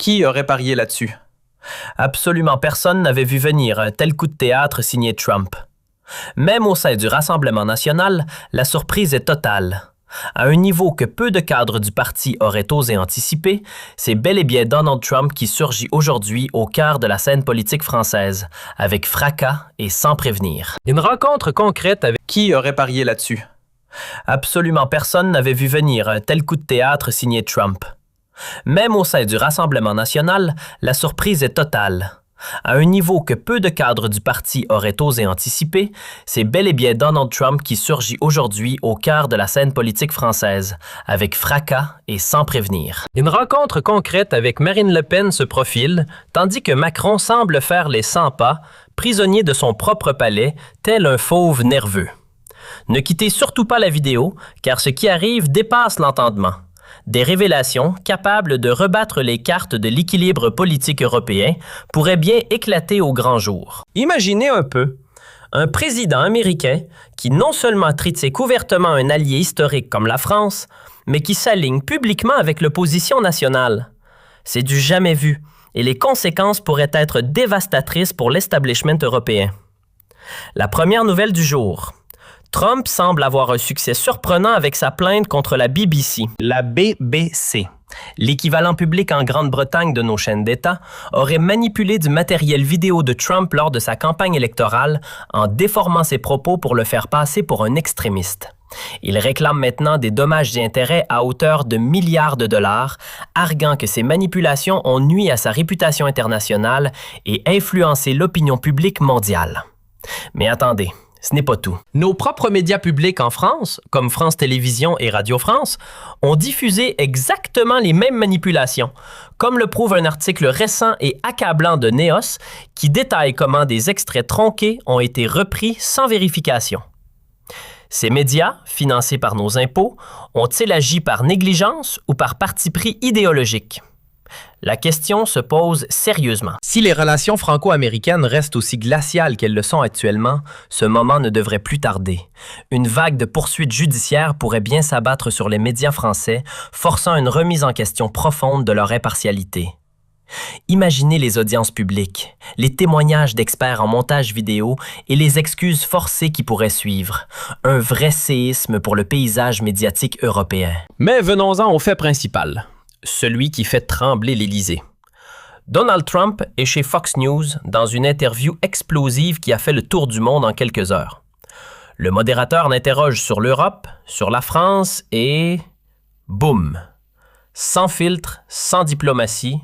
Qui aurait parié là-dessus? Absolument personne n'avait vu venir un tel coup de théâtre signé Trump. Même au sein du Rassemblement national, la surprise est totale. À un niveau que peu de cadres du parti auraient osé anticiper, c'est bel et bien Donald Trump qui surgit aujourd'hui au cœur de la scène politique française, avec fracas et sans prévenir. Une rencontre concrète avec... Qui aurait parié là-dessus? Absolument personne n'avait vu venir un tel coup de théâtre signé Trump. Même au sein du Rassemblement national, la surprise est totale. À un niveau que peu de cadres du parti auraient osé anticiper, c'est bel et bien Donald Trump qui surgit aujourd'hui au cœur de la scène politique française, avec fracas et sans prévenir. Une rencontre concrète avec Marine Le Pen se profile, tandis que Macron semble faire les 100 pas, prisonnier de son propre palais, tel un fauve nerveux. Ne quittez surtout pas la vidéo, car ce qui arrive dépasse l'entendement. Des révélations capables de rebattre les cartes de l'équilibre politique européen pourraient bien éclater au grand jour. Imaginez un peu, un président américain qui non seulement critique ouvertement un allié historique comme la France, mais qui s'aligne publiquement avec l'opposition nationale. C'est du jamais vu, et les conséquences pourraient être dévastatrices pour l'establishment européen. La première nouvelle du jour. Trump semble avoir un succès surprenant avec sa plainte contre la BBC. La BBC, l'équivalent public en Grande-Bretagne de nos chaînes d'État, aurait manipulé du matériel vidéo de Trump lors de sa campagne électorale en déformant ses propos pour le faire passer pour un extrémiste. Il réclame maintenant des dommages et intérêts à hauteur de milliards de dollars, arguant que ces manipulations ont nui à sa réputation internationale et influencé l'opinion publique mondiale. Mais attendez. Ce n'est pas tout. Nos propres médias publics en France, comme France Télévisions et Radio France, ont diffusé exactement les mêmes manipulations, comme le prouve un article récent et accablant de Neos qui détaille comment des extraits tronqués ont été repris sans vérification. Ces médias, financés par nos impôts, ont-ils agi par négligence ou par parti pris idéologique? La question se pose sérieusement. Si les relations franco-américaines restent aussi glaciales qu'elles le sont actuellement, ce moment ne devrait plus tarder. Une vague de poursuites judiciaires pourrait bien s'abattre sur les médias français, forçant une remise en question profonde de leur impartialité. Imaginez les audiences publiques, les témoignages d'experts en montage vidéo et les excuses forcées qui pourraient suivre. Un vrai séisme pour le paysage médiatique européen. Mais venons-en au fait principal. Celui qui fait trembler l'Élysée. Donald Trump est chez Fox News dans une interview explosive qui a fait le tour du monde en quelques heures. Le modérateur l'interroge sur l'Europe, sur la France et... boum! Sans filtre, sans diplomatie.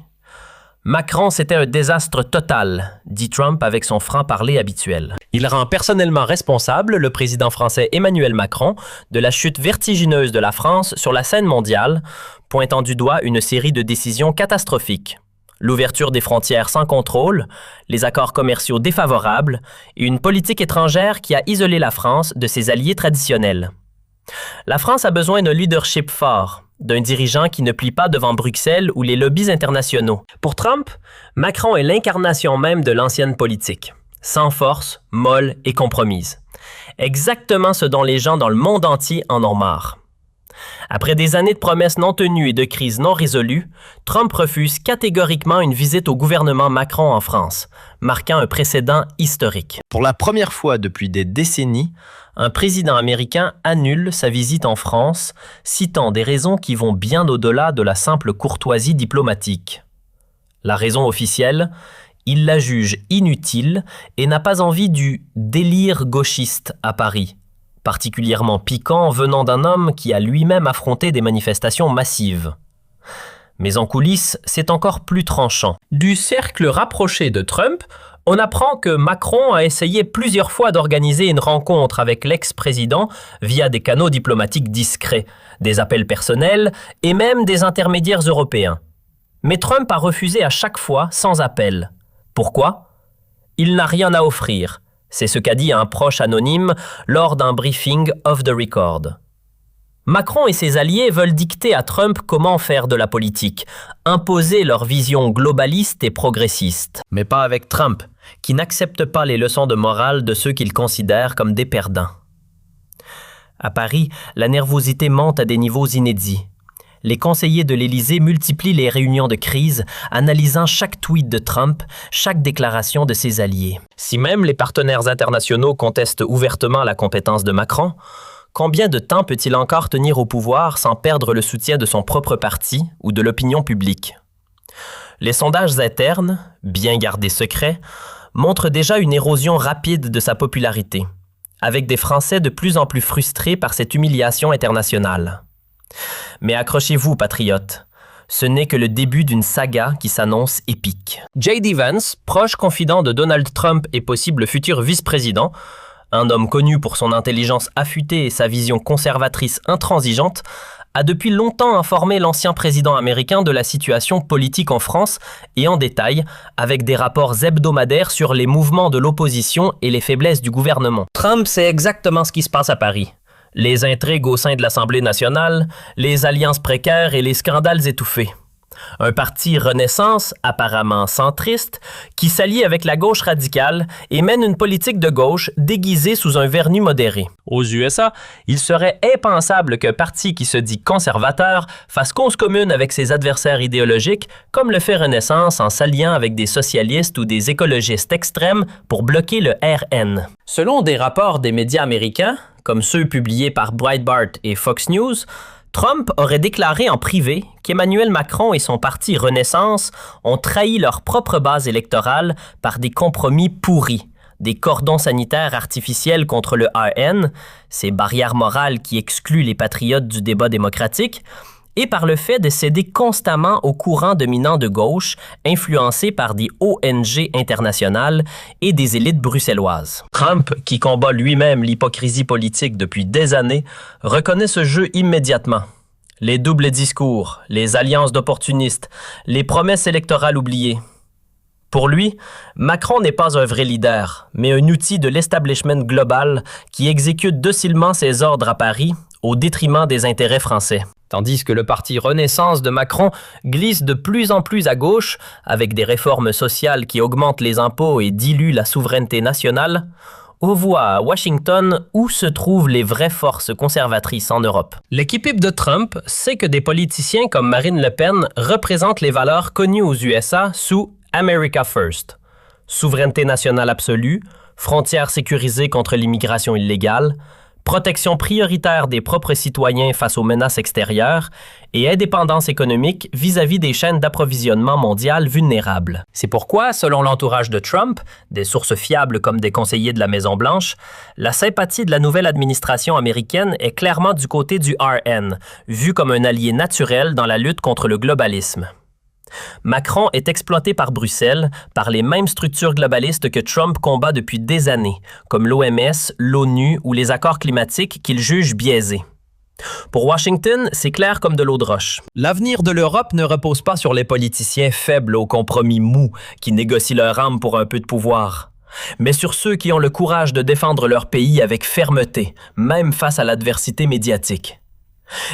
Macron, c'était un désastre total, dit Trump avec son franc-parler habituel. Il rend personnellement responsable le président français Emmanuel Macron de la chute vertigineuse de la France sur la scène mondiale, pointant du doigt une série de décisions catastrophiques. L'ouverture des frontières sans contrôle, les accords commerciaux défavorables et une politique étrangère qui a isolé la France de ses alliés traditionnels. La France a besoin d'un leadership fort, d'un dirigeant qui ne plie pas devant Bruxelles ou les lobbies internationaux. Pour Trump, Macron est l'incarnation même de l'ancienne politique, sans force, molle et compromise. Exactement ce dont les gens dans le monde entier en ont marre. Après des années de promesses non tenues et de crises non résolues, Trump refuse catégoriquement une visite au gouvernement Macron en France, marquant un précédent historique. Pour la première fois depuis des décennies, un président américain annule sa visite en France, citant des raisons qui vont bien au-delà de la simple courtoisie diplomatique. La raison officielle, il la juge inutile et n'a pas envie du délire gauchiste à Paris, particulièrement piquant venant d'un homme qui a lui-même affronté des manifestations massives. Mais en coulisses, c'est encore plus tranchant. Du cercle rapproché de Trump, on apprend que Macron a essayé plusieurs fois d'organiser une rencontre avec l'ex-président via des canaux diplomatiques discrets, des appels personnels et même des intermédiaires européens. Mais Trump a refusé à chaque fois sans appel. Pourquoi? Il n'a rien à offrir. C'est ce qu'a dit un proche anonyme lors d'un briefing off the record. Macron et ses alliés veulent dicter à Trump comment faire de la politique, imposer leur vision globaliste et progressiste. Mais pas avec Trump, qui n'accepte pas les leçons de morale de ceux qu'il considère comme des perdants. À Paris, la nervosité monte à des niveaux inédits. les conseillers de l'Élysée multiplient les réunions de crise, analysant chaque tweet de Trump, chaque déclaration de ses alliés. Si même les partenaires internationaux contestent ouvertement la compétence de Macron, combien de temps peut-il encore tenir au pouvoir sans perdre le soutien de son propre parti ou de l'opinion publique? Les sondages internes, bien gardés secrets, montrent déjà une érosion rapide de sa popularité, avec des Français de plus en plus frustrés par cette humiliation internationale. Mais accrochez-vous, patriotes, ce n'est que le début d'une saga qui s'annonce épique. J.D. Vance, proche confident de Donald Trump et possible futur vice-président, un homme connu pour son intelligence affûtée et sa vision conservatrice intransigeante, a depuis longtemps informé l'ancien président américain de la situation politique en France et en détail, avec des rapports hebdomadaires sur les mouvements de l'opposition et les faiblesses du gouvernement. Trump sait exactement ce qui se passe à Paris. Les intrigues au sein de l'Assemblée nationale, les alliances précaires et les scandales étouffés. Un parti Renaissance, apparemment centriste, qui s'allie avec la gauche radicale et mène une politique de gauche déguisée sous un vernis modéré. Aux USA, il serait impensable qu'un parti qui se dit conservateur fasse cause commune avec ses adversaires idéologiques, comme le fait Renaissance en s'alliant avec des socialistes ou des écologistes extrêmes pour bloquer le RN. Selon des rapports des médias américains, comme ceux publiés par Breitbart et Fox News, Trump aurait déclaré en privé qu'Emmanuel Macron et son parti Renaissance ont trahi leur propre base électorale par des compromis pourris, des cordons sanitaires artificiels contre le RN, ces barrières morales qui excluent les patriotes du débat démocratique, et par le fait de céder constamment au courant dominant de gauche, influencé par des ONG internationales et des élites bruxelloises. Trump, qui combat lui-même l'hypocrisie politique depuis des années, reconnaît ce jeu immédiatement. Les doubles discours, les alliances d'opportunistes, les promesses électorales oubliées. Pour lui, Macron n'est pas un vrai leader, mais un outil de l'establishment global qui exécute docilement ses ordres à Paris au détriment des intérêts français. Tandis que le parti Renaissance de Macron glisse de plus en plus à gauche, avec des réformes sociales qui augmentent les impôts et diluent la souveraineté nationale, on voit à Washington où se trouvent les vraies forces conservatrices en Europe. L'équipe de Trump sait que des politiciens comme Marine Le Pen représentent les valeurs connues aux USA sous America First. Souveraineté nationale absolue, frontières sécurisées contre l'immigration illégale, protection prioritaire des propres citoyens face aux menaces extérieures et indépendance économique vis-à-vis des chaînes d'approvisionnement mondiales vulnérables. C'est pourquoi, selon l'entourage de Trump, des sources fiables comme des conseillers de la Maison-Blanche, la sympathie de la nouvelle administration américaine est clairement du côté du RN, vu comme un allié naturel dans la lutte contre le globalisme. Macron est exploité par Bruxelles, par les mêmes structures globalistes que Trump combat depuis des années, comme l'OMS, l'ONU ou les accords climatiques qu'il juge biaisés. Pour Washington, c'est clair comme de l'eau de roche. L'avenir de l'Europe ne repose pas sur les politiciens faibles aux compromis mous qui négocient leur âme pour un peu de pouvoir, mais sur ceux qui ont le courage de défendre leur pays avec fermeté, même face à l'adversité médiatique.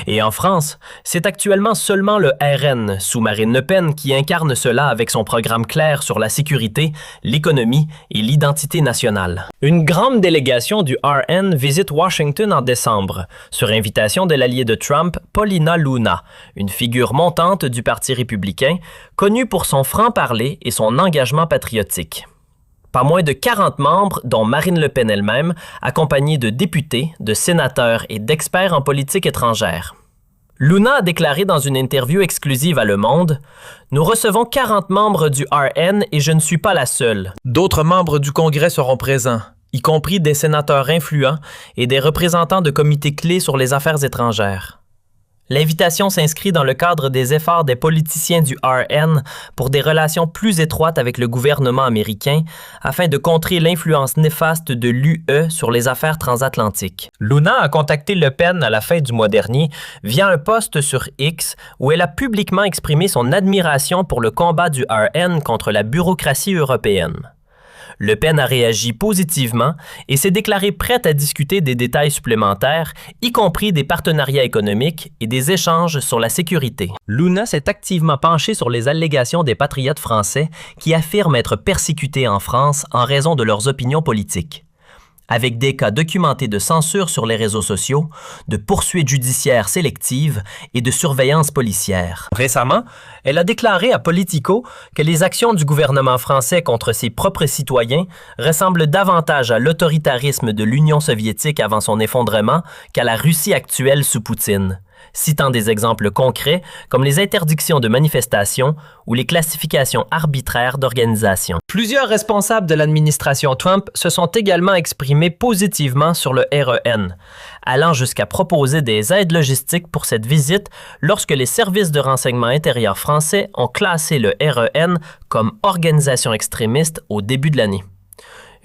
Et en France, c'est actuellement seulement le RN, sous Marine Le Pen, qui incarne cela avec son programme clair sur la sécurité, l'économie et l'identité nationale. Une grande délégation du RN visite Washington en décembre, sur invitation de l'allié de Trump, Paulina Luna, une figure montante du Parti républicain, connue pour son franc-parler et son engagement patriotique. Pas moins de 40 membres, dont Marine Le Pen elle-même, accompagnée de députés, de sénateurs et d'experts en politique étrangère. Luna a déclaré dans une interview exclusive à Le Monde « Nous recevons 40 membres du RN et je ne suis pas la seule. D'autres membres du Congrès seront présents, y compris des sénateurs influents et des représentants de comités clés sur les affaires étrangères. » L'invitation s'inscrit dans le cadre des efforts des politiciens du RN pour des relations plus étroites avec le gouvernement américain afin de contrer l'influence néfaste de l'UE sur les affaires transatlantiques. Luna a contacté Le Pen à la fin du mois dernier via un post sur X où elle a publiquement exprimé son admiration pour le combat du RN contre la bureaucratie européenne. Le Pen a réagi positivement et s'est déclaré prête à discuter des détails supplémentaires, y compris des partenariats économiques et des échanges sur la sécurité. Luna s'est activement penchée sur les allégations des patriotes français qui affirment être persécutés en France en raison de leurs opinions politiques. avec des cas documentés de censure sur les réseaux sociaux, de poursuites judiciaires sélectives et de surveillance policière. Récemment, elle a déclaré à Politico que les actions du gouvernement français contre ses propres citoyens ressemblent davantage à l'autoritarisme de l'Union soviétique avant son effondrement qu'à la Russie actuelle sous Poutine, citant des exemples concrets comme les interdictions de manifestations ou les classifications arbitraires d'organisations. Plusieurs responsables de l'administration Trump se sont également exprimés positivement sur le REN, allant jusqu'à proposer des aides logistiques pour cette visite lorsque les services de renseignement intérieur français ont classé le REN comme organisation extrémiste au début de l'année.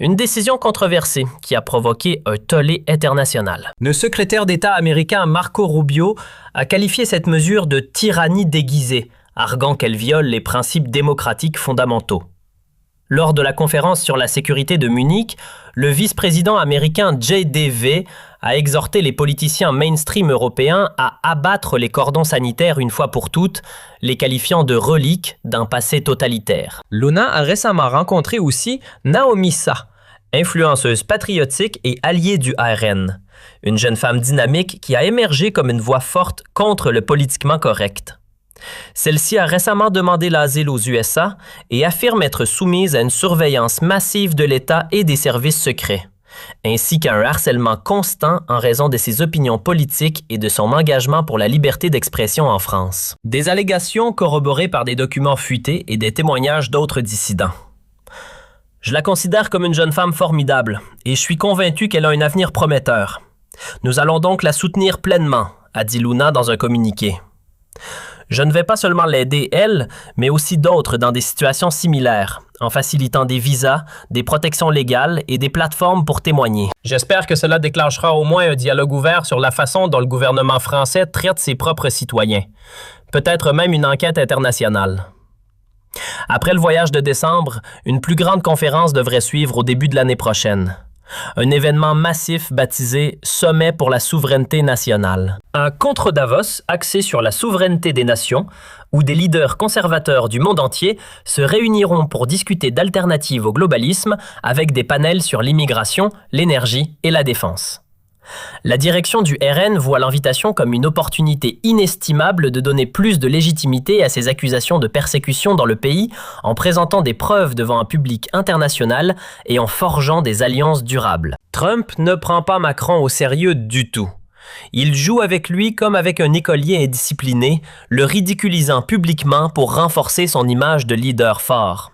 Une décision controversée qui a provoqué un tollé international. Le secrétaire d'État américain Marco Rubio a qualifié cette mesure de tyrannie déguisée, arguant qu'elle viole les principes démocratiques fondamentaux. Lors de la conférence sur la sécurité de Munich, le vice-président américain J.D.V. a exhorté les politiciens mainstream européens à abattre les cordons sanitaires une fois pour toutes, les qualifiant de reliques d'un passé totalitaire. Luna a récemment rencontré aussi Naomi Sa, influenceuse patriotique et alliée du RN, une jeune femme dynamique qui a émergé comme une voix forte contre le politiquement correct. Celle-ci a récemment demandé l'asile aux USA et affirme être soumise à une surveillance massive de l'État et des services secrets, ainsi qu'à un harcèlement constant en raison de ses opinions politiques et de son engagement pour la liberté d'expression en France. Des allégations corroborées par des documents fuités et des témoignages d'autres dissidents. Je la considère comme une jeune femme formidable et je suis convaincu qu'elle a un avenir prometteur. Nous allons donc la soutenir pleinement, a dit Luna dans un communiqué. Je ne vais pas seulement l'aider, elle, mais aussi d'autres dans des situations similaires, en facilitant des visas, des protections légales et des plateformes pour témoigner. J'espère que cela déclenchera au moins un dialogue ouvert sur la façon dont le gouvernement français traite ses propres citoyens. Peut-être même une enquête internationale. Après le voyage de décembre, une plus grande conférence devrait suivre au début de l'année prochaine. Un événement massif baptisé Sommet pour la souveraineté nationale. Un contre Davos axé sur la souveraineté des nations, où des leaders conservateurs du monde entier se réuniront pour discuter d'alternatives au globalisme avec des panels sur l'immigration, l'énergie et la défense. La direction du RN voit l'invitation comme une opportunité inestimable de donner plus de légitimité à ces accusations de persécution dans le pays en présentant des preuves devant un public international et en forgeant des alliances durables. Trump ne prend pas Macron au sérieux du tout. Il joue avec lui comme avec un écolier indiscipliné, le ridiculisant publiquement pour renforcer son image de leader fort.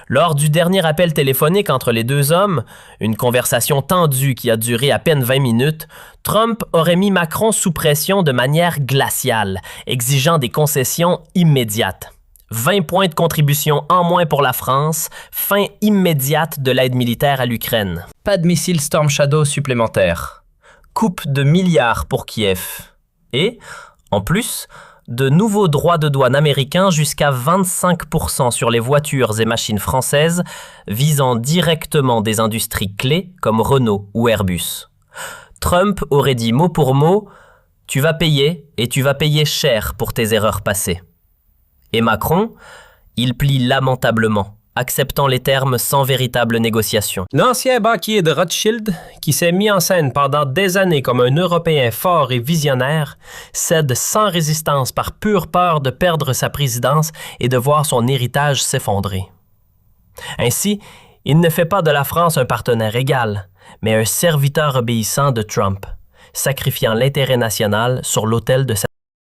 Lors du dernier appel téléphonique entre les deux hommes, une conversation tendue qui a duré à peine 20 minutes, Trump aurait mis Macron sous pression de manière glaciale, exigeant des concessions immédiates. 20 points de contribution en moins pour la France, fin immédiate de l'aide militaire à l'Ukraine. Pas de missiles Storm Shadow supplémentaires. Coupe de milliards pour Kiev. Et, en plus, de nouveaux droits de douane américains jusqu'à 25% sur les voitures et machines françaises visant directement des industries clés comme Renault ou Airbus. Trump aurait dit mot pour mot « Tu vas payer et tu vas payer cher pour tes erreurs passées ». Et Macron, il plie lamentablement, acceptant les termes sans véritable négociation. L'ancien banquier de Rothschild, qui s'est mis en scène pendant des années comme un Européen fort et visionnaire, cède sans résistance par pure peur de perdre sa présidence et de voir son héritage s'effondrer. Ainsi, il ne fait pas de la France un partenaire égal, mais un serviteur obéissant de Trump, sacrifiant l'intérêt national sur l'autel de sa